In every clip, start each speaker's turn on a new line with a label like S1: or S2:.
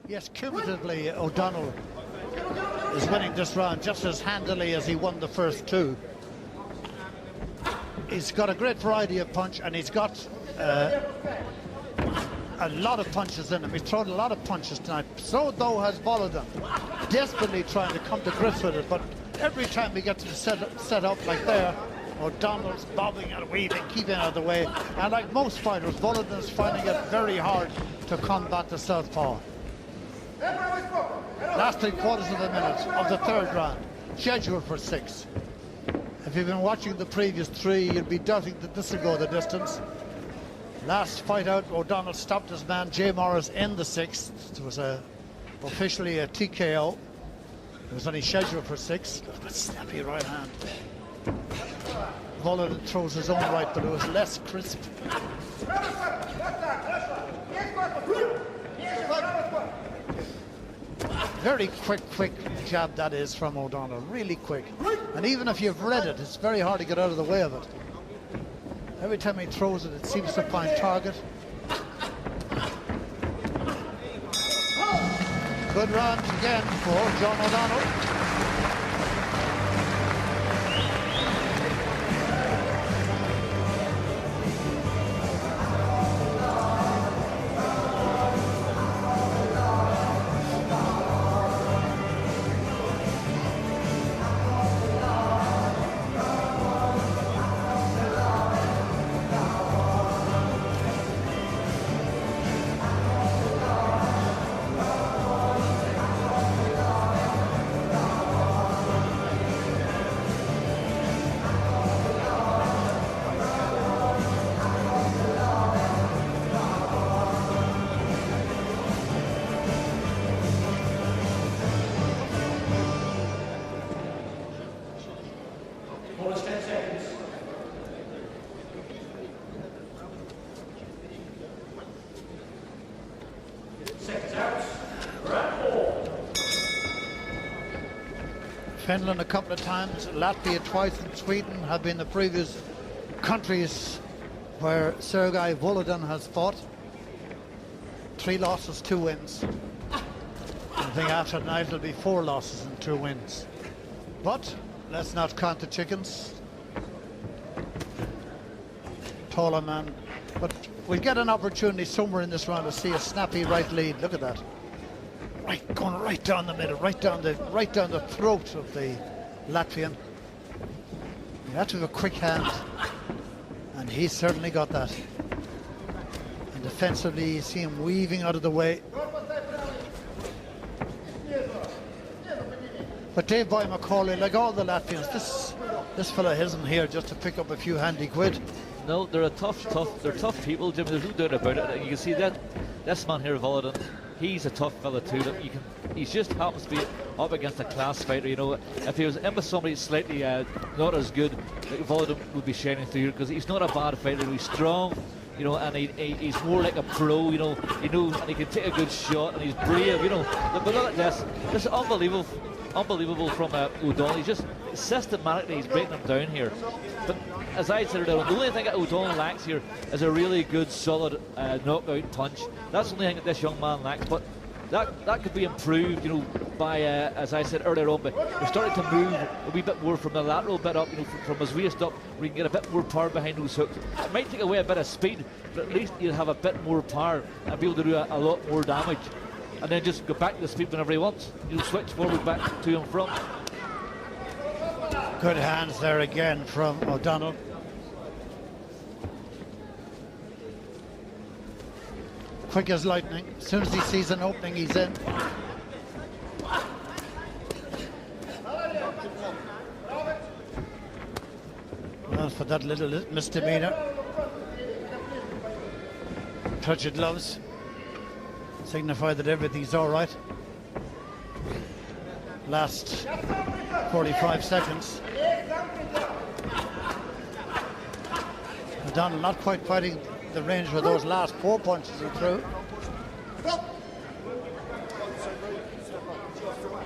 S1: Yes, cumulatively, O'Donnell is winning this round just as handily as he won the first two. He's got a great variety of punch, and he's got a lot of punches in him. He's thrown a lot of punches tonight. So, though, has Volodin, desperately trying to come to grips with it. But every time we get to set up like there, O'Donnell's bobbing and weaving, keeping out of the way. And like most fighters, Volodin's finding it very hard to combat the southpaw. Last 3/4 of a minute of the third round, scheduled for 6. If you've been watching the previous 3, you'd be doubting that this will go the distance. Last fight out, O'Donnell stopped his man Jay Morris in the 6th. It was officially a TKO. It was only scheduled for 6. Look at that snappy right hand. Volodin throws his own right, but it was less crisp. Very quick jab that is from O'Donnell, really quick. And even if you've read it, it's very hard to get out of the way of it. Every time he throws it, it seems to find target. Good round again for John O'Donnell. Finland a couple of times, Latvia twice, and Sweden have been the previous countries where Sergei Volodin has fought. 3 losses, 2 wins. I think after tonight it'll be 4 losses and 2 wins. But let's not count the chickens. Taller man. But we'll get an opportunity somewhere in this round to see a snappy right lead. Look at that. Right, going right down the middle, right down the throat of the Latvian. You have to have a quick hand, and he's certainly got that. And defensively, you see him weaving out of the way. But Dave Boy McCauley, like all the Latvians, this fella isn't here just to pick up a few handy quid.
S2: No, they're tough people, Jim. There's no doubt about it. You can see that this man here, Volodin. He's a tough fella too. He just happens to be up against a class fighter. You know, if he was in with somebody slightly not as good, Volodin would be shining through here because he's not a bad fighter. He's strong, you know, and he's more like a pro. You know, and he can take a good shot, and he's brave. You know, but look at this. This is unbelievable from O'Donnell. He's just systematically he's breaking them down here. But as I said earlier, the only thing that O'Donnell lacks here is a really good, solid knockout punch. That's the only thing that this young man lacks. But that could be improved, you know, by as I said earlier on. But we're starting to move a wee bit more from the lateral bit up, you know, from his waist up. We can get a bit more power behind those hooks. It might take away a bit of speed, but at least you'll have a bit more power and be able to do a lot more damage. And then just go back to the speed whenever he wants. You'll switch forward back to and from.
S1: Good hands there again from O'Donnell. Quick as lightning. As soon as he sees an opening, he's in. Well, for that little misdemeanor. Touch of gloves. Signify that everything's all right. Last 45 seconds. O'Donnell not quite fighting the range where those last 4 punches are through.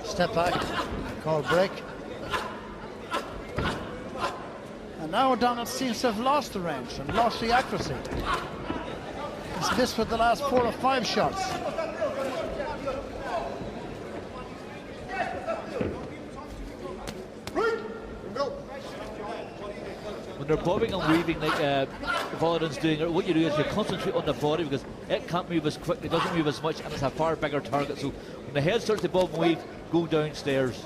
S1: Step back, call break. And now O'Donnell seems to have lost the range and lost the accuracy. He's missed with the last 4 or 5 shots.
S2: when they're bobbing and weaving like Volodin's doing, what you do is you concentrate on the body because it can't move as quickly, it doesn't move as much, and it's a far bigger target. So when the head starts to bob and weave, go downstairs.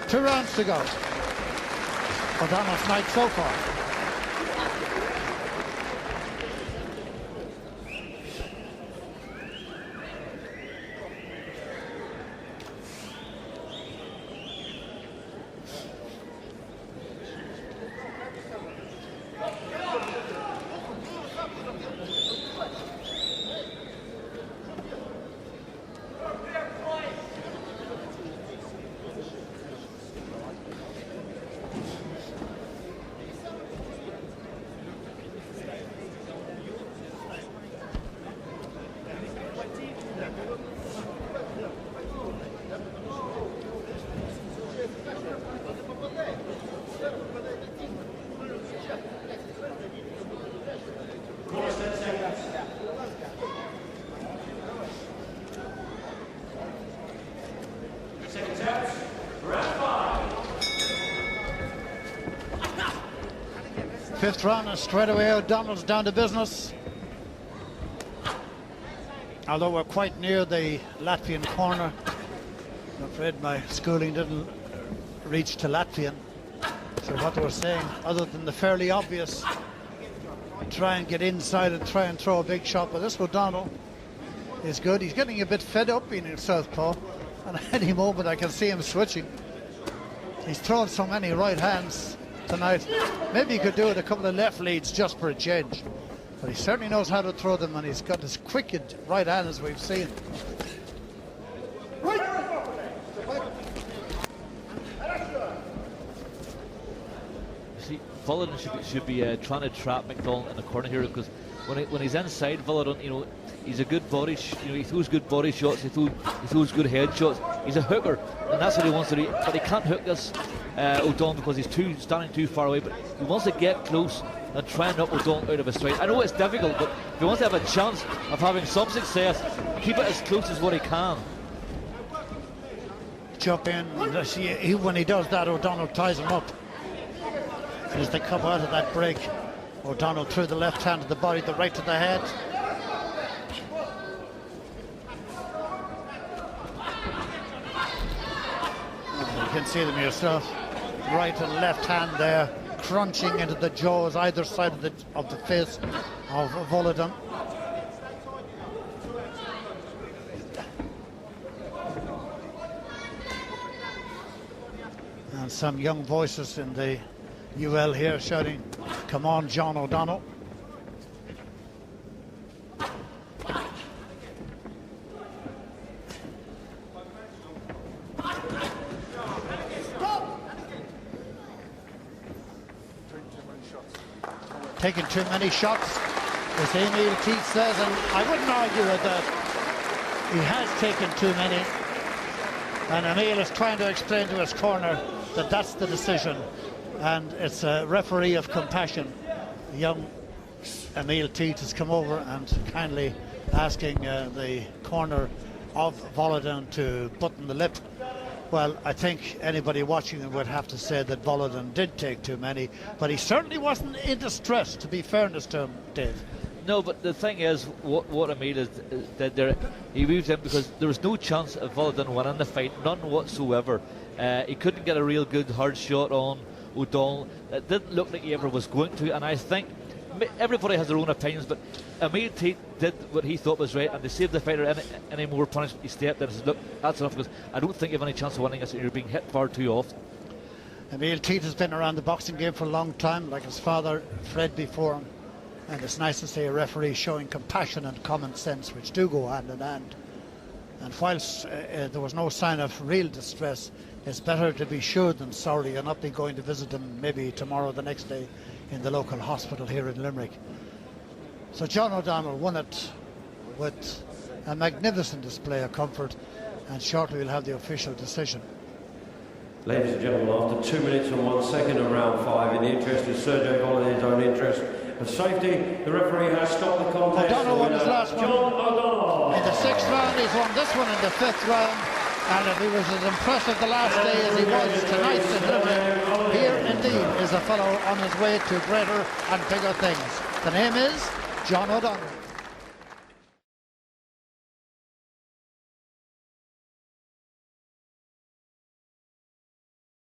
S1: 2 rounds to go. O'Donnell's night so far. Fifth round, and straight away O'Donnell's down to business. Although we're quite near the Latvian corner, I'm afraid my schooling didn't reach to Latvian. So what they were saying, other than the fairly obvious, try and get inside and try and throw a big shot. But this O'Donnell is good. He's getting a bit fed up being in southpaw, and at any moment I can see him switching. He's thrown so many right hands tonight. Maybe he could do it a couple of left leads just for a change, but he certainly knows how to throw them, and he's got as quick a right hand as we've seen. You
S2: see, Volodin should be trying to trap McDonald in the corner here, because when he's inside, Volodin, you know, he's a good body, he throws good body shots, he throws good head shots. He's a hooker, and that's what he wants to do. But he can't hook this O'Donnell because he's standing too far away. But he wants to get close and try and knock O'Donnell out of his stride. I know it's difficult, but if he wants to have a chance of having some success, keep it as close as what he can.
S1: Jump in. When he does that, O'Donnell ties him up. As they come out of that break, O'Donnell threw the left hand to the body, the right to the head. You can see them yourself. Right and left hand there, crunching into the jaws either side of the face of Volodin. And some young voices in the UL here shouting, "Come on, John O'Donnell." Taking too many shots, as Emil Teets says, and I wouldn't argue with that. He has taken too many, and Emil is trying to explain to his corner that that's the decision, and it's a referee of compassion. Young Emil Teets has come over and kindly asking the corner of Volodin to button the lip. Well, I think anybody watching them would have to say that Volodin did take too many, but he certainly wasn't in distress, to be fairness to him, Dave.
S2: No, but the thing is, what Emil did there, he moved in because there was no chance of Volodin winning the fight, none whatsoever. He couldn't get a real good hard shot on O'Donnell. It didn't look like he ever was going to, and I think everybody has their own opinions, but Emil Tate did what he thought was right, and to save the fighter any more punishment, he stepped in and said, look, that's enough, because I don't think you have any chance of winning this, and you're being hit far too often.
S1: Emil Tate has been around the boxing game for a long time, like his father Fred before him, and it's nice to see a referee showing compassion and common sense, which do go hand in hand. And whilst there was no sign of real distress, it's better to be sure than sorry and not be going to visit him maybe tomorrow or the next day in the local hospital here in Limerick. So John O'Donnell won it with a magnificent display of comfort, and shortly we'll have the official decision.
S3: Ladies and gentlemen, after 2 minutes and 1 second of round 5, in the interest of Sergei Volodin's own interest of safety, the referee has stopped the contest.
S1: O'Donnell won his last one.
S3: John O'Donnell.
S1: In the 6th round, he's won this one in the 5th round, and if he was as impressive the last day as he was tonight in Limerick, here in indeed is a fellow on his way to greater and bigger things. The name is John O'Donnell.